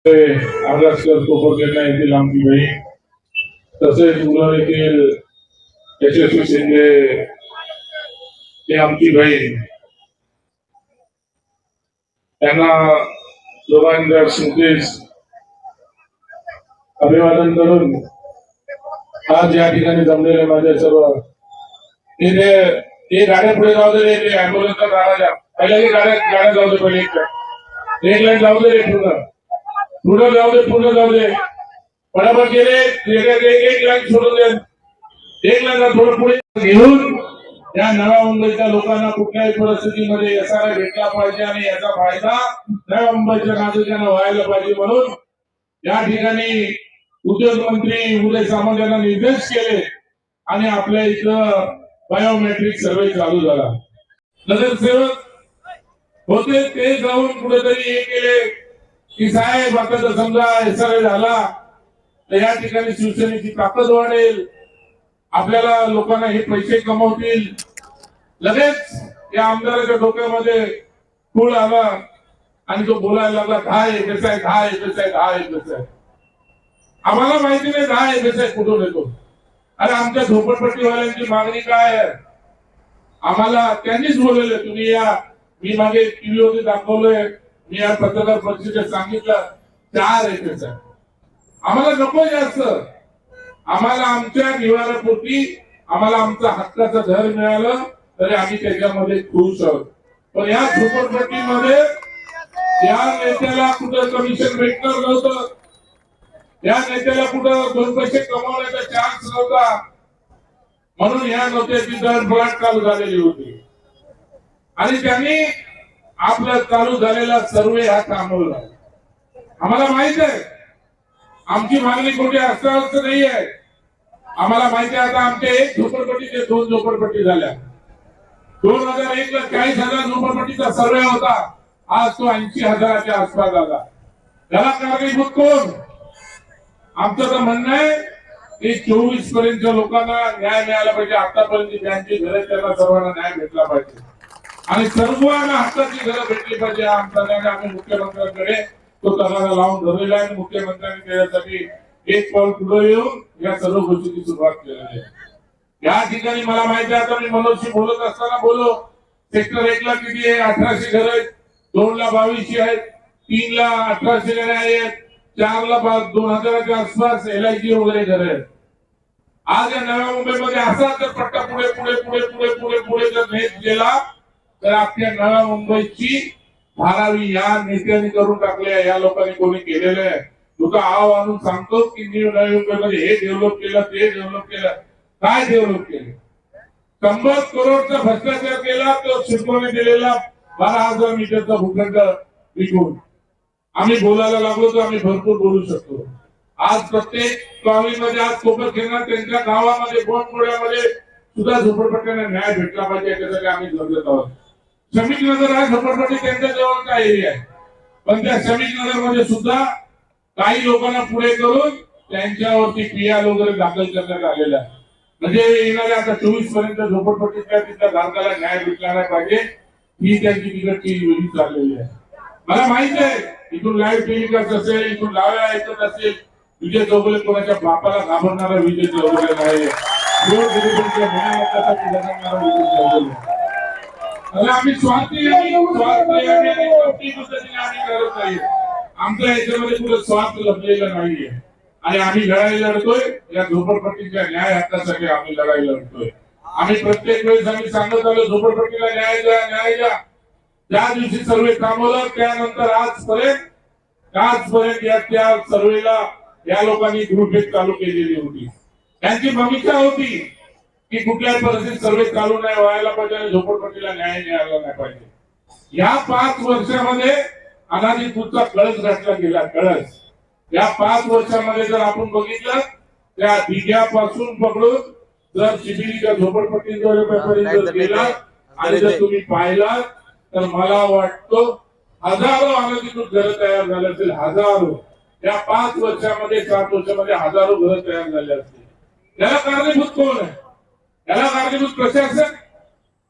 आगासकर कोपरखेडला येथील आमची बहीण तसेच उरण येथील यशस्वी शिंदे हे आमची बहीण त्यांना दोघांच्या स्मृतीस अभिवादन करून आज या ठिकाणी जमलेले माझे सर्व ते गाड्या पुढे जाऊ दे, ते अँब्युलन्सचा गाडा द्या पहिल्या गाड्या जाऊ दे, पहिले एक लाईन जाऊ दे, पुढे जाऊ दे, पूर्ण जाऊ दे, बरोबर गेले एक लाईन सोडून दे, एक लाईन थोडं पुढे घेऊन या नव्या मुंबईच्या लोकांना कुठल्याही परिस्थितीमध्ये एसआरआय भेटला पाहिजे आणि याचा फायदा नव्या मुंबईच्या नागरिकांना व्हायला पाहिजे म्हणून या ठिकाणी उद्योग मंत्री उदय सामंत यांना निर्देश केले आणि आपल्या इथं बायोमेट्रिक सर्वे चालू झाला. नगरसेवक होते ते जाऊन कुठेतरी हे केले की साहेब आता जर समजा एसआरआय झाला तर या ठिकाणी शिवसेनेची ताकद वाढेल, आपल्याला लोकांना हे पैसे कमवतील. लगेच या आमदाराच्या डोक्यामध्ये खूळ आला आणि तो बोलायला लागला 10 एकच आहे, 10 एकच आहे, 10 एकच आहे. आम्हाला माहिती नाही 10 एकच आहे कुठून येतो. अरे आमच्या झोपडपट्टीवाल्यांची मागणी काय आहे, आम्हाला त्यांनीच बोलवले, तुम्ही या. मी मागे टीव्हीवरती दाखवलंय, मी या पत्रकार परिषदेत सांगितलं 4 एकच आहे. आम्हाला नको जास्त, आम्हाला आमच्या निवारापोटी आम्हाला आमचा हक्काचं घर मिळालं तरी आम्ही त्याच्यामध्ये खुश आहोत. पण या झोपडपट्टीमध्ये या नेत्याला कुठं कमिशन भेटणार नव्हतं, या नेत्याला कुठं 2 पैसे कमवण्याचा चान्स नव्हता, म्हणून या नेत्याची धडपड चालू झालेली होती आणि त्यांनी आपला चालू झालेला सर्वे हा थांबवला. आम्हाला माहित आहे आमची मागणी कुठे असं नाही आहे. आम्हाला माहिती आहे आता आमच्या 1 झोपडपट्टीचे 2 झोपडपट्टी झाल्या. 2001 ला 40,000 झोपडपट्टीचा सर्वे होता, आज तो 80,000च्या आसपास आला. त्याला कारणीभूत कोण? आमचं तर म्हणणं आहे की 24 पर्यंतच्या लोकांना न्याय मिळाला पाहिजे. आतापर्यंत ज्यांची घरे त्यांना सर्वांना न्याय भेटला पाहिजे आणि सर्वांना हक्काची घरं भेटली पाहिजे. आमचा न्याय आम्ही मुख्यमंत्र्यांकडे तो तगादा लावून धरलेला आहे. मुख्यमंत्र्यांनी त्याच्यासाठी एक पाऊल पुढे येऊन या सर्व गोष्टीची सुरुवात केलेली आहे. या ठिकाणी मला माहिती आहे, आता मी मनोजशी बोलत असताना बोलो, सेक्टर 1 ला किती आहे? 1800 घर आहेत, 2 ला 2200 आहेत, 3 ला 1800 घर आहेत, 4 ला 2000च्या आसपास LIG वगैरे घर आहेत. आज या नव्या मुंबईमध्ये असा जर पट्टा पुढे पुढे पुढे पुढे पुढे पुढे जर नेत गेला तर आपल्या नव्या मुंबईची धारावी या नेत्यांनी करून टाकले, या लोकांनी कोणी केलेलं आहे. तुझा आव आणून सांगतो की नवी मुंबईमध्ये हे डेव्हलप केलं, ते डेव्हलप केलं. काय डेव्हलप केलं? 100 करोडचा भ्रष्टाचार केला, तो शिल्पने दिलेला 12,000 मीटरचा भूखंड विकून. आम्ही बोलायला लागलो तर आम्ही भरपूर बोलू शकतो. आज प्रत्येक कॉलनीमध्ये आज कोपरखेडला त्यांच्या गावामध्ये बोटमोड्यामध्ये सुद्धा झोपडपट्ट्यांना न्याय भेटला पाहिजे याच्यासाठी आम्ही झगडत आहोत. श्रमिक नगर हा झोपडपट्टी त्यांच्या जवळचा एरिया आहे, पण त्या श्रमिक नगर मध्ये सुद्धा काही लोकांना पुढे करून त्यांच्यावरती PR वगैरे दाखल करण्यात आलेला आहे. म्हणजे येणाऱ्या आता 24 पर्यंत झोपडपट्टीच्या तिथल्या धारकाला न्याय भेटला नाही पाहिजे ही त्यांची तिकडची वेळी चाललेली आहे. मला माहित आहे इथून लाईव्ह टेलिकास्ट असेल, इथून लाव्या ऐकत असेल, विजय चौगुले कोणाच्या बापाला घाबरणारा विजय चौगुले नाही. आम्ही स्वार्थी आमच्या याच्यामध्ये कुठे स्वार्थ लपलेला नाहीये आणि आम्ही लढाई लढतोय या झोपडपट्टीच्या न्याय हक्कासाठी. आम्ही लढाई लढतोय. आम्ही प्रत्येक वेळेस आम्ही सांगत आलो झोपडपट्टीला न्याय द्या, न्याय द्या. ज्या दिवशी सर्वे थांबवलं त्यानंतर आजपर्यंत या त्या सर्वेला या लोकांनी गृहभेट चालू केलेली होती. त्यांची भूमिका होती की कुठल्याही परिस्थितीत सर्वे चालू नाही व्हायला पाहिजे आणि झोपडपट्टीला न्याय मिळाला नाही पाहिजे. या 5 वर्षामध्ये अनाधिकृतचा कळस घातला गेला. कळस या 5 वर्षामध्ये जर आपण बघितलं त्या दिघ्यापासून पकडून जर चिबिलीच्या झोपडपट्टीपर्यंत गेला आणि जर तुम्ही पाहिला तर मला वाटतं हजारो अनाधिकृत घरं तयार झाले असतील. हजारो या 5 वर्षामध्ये 7 वर्षामध्ये हजारो घरं तयार झाले असतील. याला कारणीभूत कोण आहे? याला कारणीभूत प्रशासन.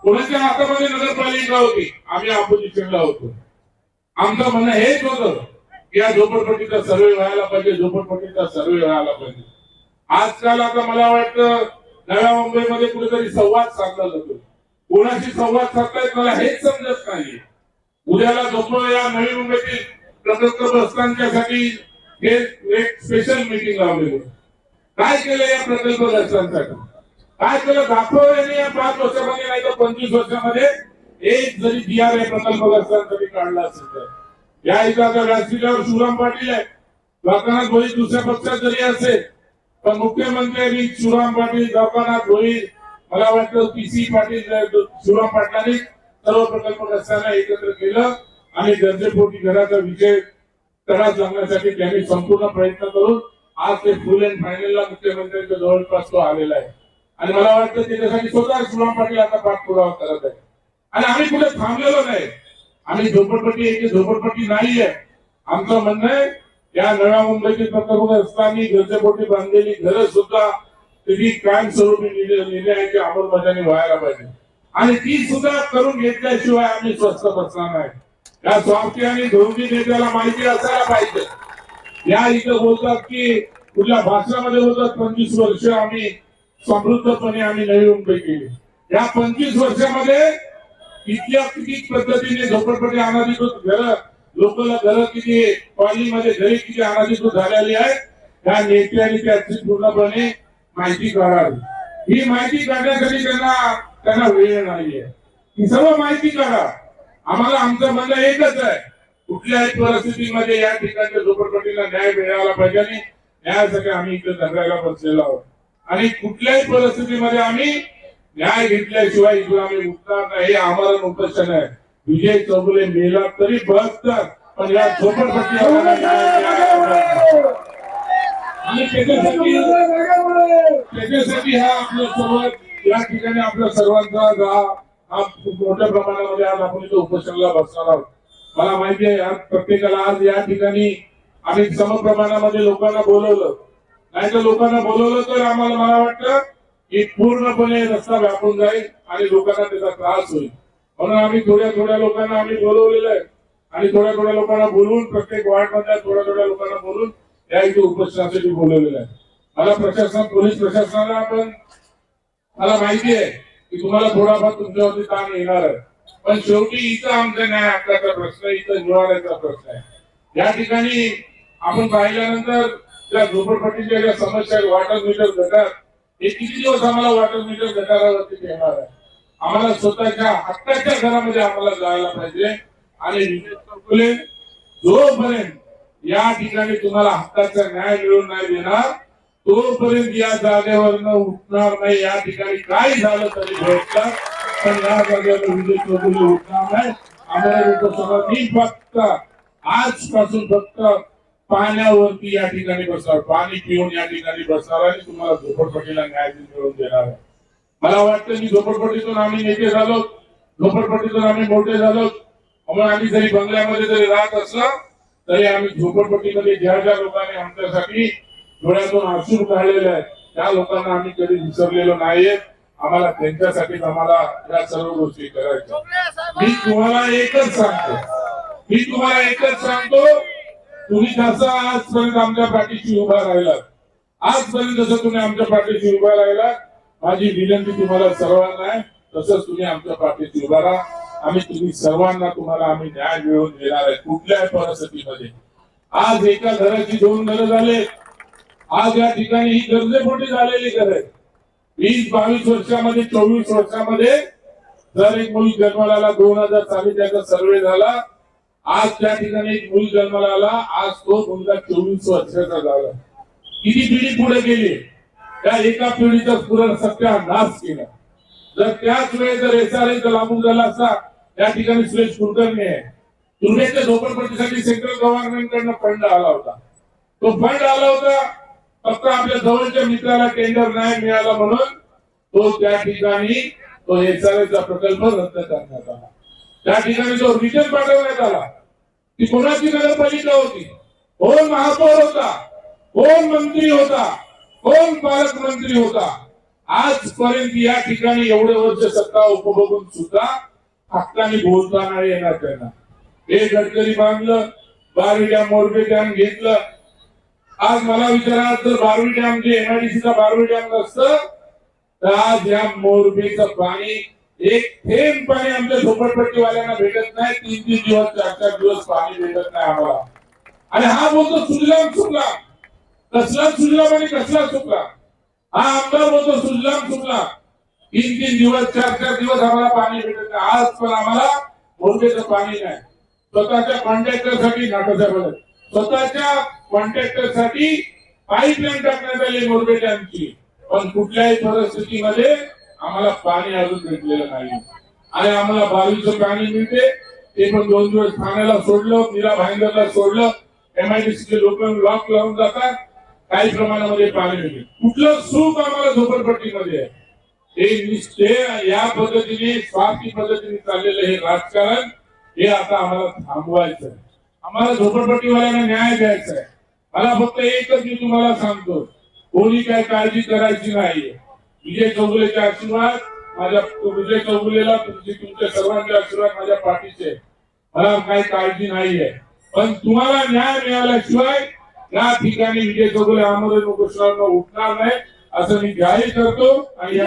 कोणाच्या हातामध्ये नगरपालिका होती? आम्ही ऑपोजिशनला होतो. आमचं म्हणणं हेच होतं या झोपडपट्टीचा सर्वे व्हायला पाहिजे, झोपडपट्टीचा सर्वे व्हायला पाहिजे. आजकाल आता मला वाटतं नव्या मुंबईमध्ये कुठेतरी संवाद साधला जातो. कोणाशी संवाद साधलाय मला हेच समजत नाही. उद्याला झोपडो या नवी मुंबईतील प्रकल्पग्रस्तांच्यासाठी हे एक स्पेशल मीटिंग लावलेली. काय केलं या प्रकल्पग्रस्तांसाठी, काय केलं दाखव यांनी या 5 वर्षामध्ये नाही तर 25 वर्षामध्ये एक जरी DRA प्रकल्पग्रस्तांसाठी काढला असेल तर. या इथं आता व्यासपीठावर शिवराम पाटील आहे, लोकांना भोईर दुसऱ्या पक्षात जरी असेल पण मुख्यमंत्री शिवराम पाटील, लोकांना भोईर, मला वाटतं PC पाटील, शिवराम पाटलांनी सर्व प्रकल्पग्रस्तांना एकत्र केलं आणि गरजेपोटी घराचा विषय तडाच लागण्यासाठी त्यांनी संपूर्ण प्रयत्न करून आज ते फुल अँड फायनलला मुख्यमंत्र्यांच्या जवळपास तो आलेला आहे. आणि मला वाटतं त्याच्यासाठी स्वतः शिवराम पाटील आता पाठपुरावा करत आहे. आणि आम्ही कुठे थांबलेलो नाही. आम्ही झोपडपट्टी एक झोपडपट्टी नाहीये. आमचं म्हणणं आहे या नव्या मुंबईतील प्रकल्पग्रस्तांनी गरजेपोटी बांधलेली घरं सुद्धा त्याची कायमस्वरूपी निर्णयाची अंमलबजावणी व्हायला पाहिजे. आणि ती सुद्धा करून घेतल्याशिवाय आम्ही स्वस्थ बसणार नाही. या स्वार्थी आणि धोरणी नेत्याला माहिती असायला पाहिजे. या इथं बोलतात की कुठल्या भाषणामध्ये बोलतात 25 वर्ष आम्ही समृद्धपणे आम्ही नवी मुंबई केली. या 25 वर्षामध्ये इतक्या किती पद्धतीने झोपडपट्टी अनाधिकृत घर, लोकांना घर किती कॉलनीमध्ये घरे किती अनाधिकृत झालेली आहे, या नेत्यांनी त्याची पूर्णपणे माहिती काढावी. ही माहिती काढण्यासाठी त्यांना वेळ नाहीये. ही सर्व माहिती काढा. आम्हाला आमचं म्हणणं एकच आहे, कुठल्याही परिस्थितीमध्ये या ठिकाणच्या झोपडपट्टीला न्याय मिळाला पाहिजे आणि न्यायासाठी आम्ही इथे धरायला बसलेलो आहोत. आणि कुठल्याही परिस्थितीमध्ये आम्ही न्याय घेतल्याशिवाय इथून आम्ही उठणार नाही. आम्हाला उपोषण आहे. विजय चौगुले मेला तरी बसतात पण या झोपडपट्टी आणि त्याच्यासाठी हा आपलं सर्व या ठिकाणी आपल्या सर्वांचा हा मोठ्या प्रमाणामध्ये आज आपण इथं उपोषणाला बसणार आहोत. मला माहिती आहे आज प्रत्येकाला आज या ठिकाणी आम्ही समप्रमाणामध्ये लोकांना बोलवलं, नाही तर लोकांना बोलवलं तर आम्हाला मला वाटतं की पूर्णपणे रस्ता व्यापून जाईल आणि लोकांना त्याचा त्रास होईल. म्हणून आम्ही थोड्या लोकांना आम्ही बोलवलेलं आहे आणि थोड्या लोकांना बोलवून प्रत्येक वार्ड मधल्या थोड्या लोकांना बोलून या इथे उपोषणासाठी बोलवलेलं आहे. मला प्रशासन, पोलीस प्रशासनाला पण मला माहिती आहे की तुम्हाला थोडाफार तुमच्यावरती ताण येणार आहे, पण शेवटी इथं आमचा न्याय हक्काचा प्रश्न, इथं निवाऱ्याचा प्रश्न आहे. या ठिकाणी आपण पाहिल्यानंतर त्या झोपडपट्टीच्या ज्या समस्या वॉटर मीटर गटार, हे किती दिवस आम्हाला वॉटर मीटर गटारावरती येणार आहे. आम्हाला स्वतःच्या हक्काच्या घरामध्ये आम्हाला जायला पाहिजे. आणि विजय चौगुले जोपर्यंत या ठिकाणी तुम्हाला हक्काचा न्याय मिळवून नाही देणार तोपर्यंत या जागेवरनं उठणार नाही. या ठिकाणी काय झालं तरी भेटतं पण या जागेवर विजय चौगुले उठणार नाही. आम्हाला लोकसभानी फक्त आजपासून फक्त पाण्यावरती या ठिकाणी बसणार, पाणी पिऊन या ठिकाणी बसणार आणि तुम्हाला झोपडपट्टीला न्याय मिळवून देणार आहे. मला वाटतं की झोपडपट्टीतून आम्ही नेते झालो, झोपडपट्टीतून आम्ही मोठे झालो. म्हणून आम्ही जरी बंगल्यामध्ये जरी राहत असला तरी आम्ही झोपडपट्टीमध्ये ज्या लोकांनी आमच्यासाठी डोळ्यातून अश्रू काढलेले आहेत त्या लोकांना आम्ही कधी विसरलेलो नाहीये. आम्हाला त्यांच्यासाठीच आम्हाला या सर्व गोष्टी करायच्या. मी तुम्हाला एकच सांगतो, तुम्ही जसं आजपर्यंत आमच्या पाठीशी उभा राहिलात, आजपर्यंत जसं तुम्ही आमच्या पाठीशी उभा राहिलात, माझी विनंती तुम्हाला सर्वांना आहे तसंच तुम्ही आमच्या पाठीशी उभा राहा. आम्ही तुम्ही सर्वांना तुम्हाला आम्ही न्याय मिळवून देणार आहे कुठल्याही परिस्थितीमध्ये. आज एका घराची 2 घरं झाले. आज या ठिकाणी ही गरजेपोटी झालेली घर आहे. 20-22 वर्षामध्ये 24 वर्षामध्ये जर एक मूल जन्माला 2000 साली त्याचा सर्वे झाला. आज त्या ठिकाणी एक मूल जन्माला आला. आज तो मुलगा 24 वर्षाचा झाला. किती पिढी पुढे गेली, त्या एका पिढीचा पूर्ण सत्यानाश केला. जर त्याच वेळेस जर SRA लागू झाला असता, त्या ठिकाणी सुरेश कुलकर्णी आहे, तुर्भेच्या झोपडपट्टीसाठी सेंट्रल गव्हर्नमेंट कडनं फंड आला होता. तो फंड आला होता फक्त आपल्या जवळच्या मित्राला टेंडर नाही मिळाला म्हणून तो त्या ठिकाणी तो SRA प्रकल्प रद्द करण्यात आला. त्या ठिकाणी जो रिटर्न पाठवण्यात आला ती कोणाची नगरपालिका होती, कोण महापौर होता, कोण मंत्री होता, कोण पालकमंत्री होता. आजपर्यंत या ठिकाणी एवढे वर्ष सत्ता उपभोगून सुद्धा हक्काने बोलता नाही येणार त्यांना. हे गडकरी बांधलं, बारवी डॅम मोरबी डॅम घेतलं. आज मला विचारा जर बारवी डॅम जे एमआयडीसीचा बारवी डॅम नसतं तर आज या मोरबीचं पाणी एक थेंब पाणी आमच्या झोपडपट्टीवाल्यांना भेटत नाही. 3-3 दिवस 4-4 दिवस पाणी भेटत नाही आम्हाला. आणि हा बोलतो सुजलाम सुफलाम. कसला सुजलाम आणि कसला सुफलाम. हा आमदार बोलतो सुजलाम सुफलाम. 3-3 दिवस 4-4 दिवस आम्हाला पाणी भेटत नाही. आज पण आम्हाला मोरबीचं पाणी नाही. स्वतःच्या कॉन्ट्रॅक्टरसाठी नाटक स्वतःच्या कॉन्ट्रॅक्टरसाठी पाईपलाईन टाकण्यात आली मोरबी डॅमची. पण कुठल्याही परिस्थितीमध्ये आम्हाला पाणी अजून भेटलेलं नाही. आणि आम्हाला 22 पाणी मिळते ते पण 2 दिवस ठाण्याला सोडलं, मीरा भाईंदरला सोडलं. एमआयडीसीचे लोक लॉक लावून जातात. काही प्रमाणामध्ये पाणी मिळते. कुठलं सुख आम्हाला झोपडपट्टीमध्ये आहे. हे निश्चय या पद्धतीने स्वार्थी पद्धतीने चाललेलं हे राजकारण हे आता आम्हाला थांबवायचं आहे. आम्हाला झोपडपट्टीवाल्यांना न्याय द्यायचा आहे. मला फक्त एकच मी तुम्हाला सांगतो, कोणी काय काळजी करायची नाही. विजय चौगुलेचे आशीर्वाद माझ्या विजय चौगुलेला तुमच्या सर्वांचे आशीर्वाद माझ्या पाठीचे. मला काही काळजी नाहीये. पण तुम्हाला न्याय मिळाल्याशिवाय या ठिकाणी विजय चौगुले आमरण उपोषणावर उठणार नाही असं मी जाहीर करतो. आणि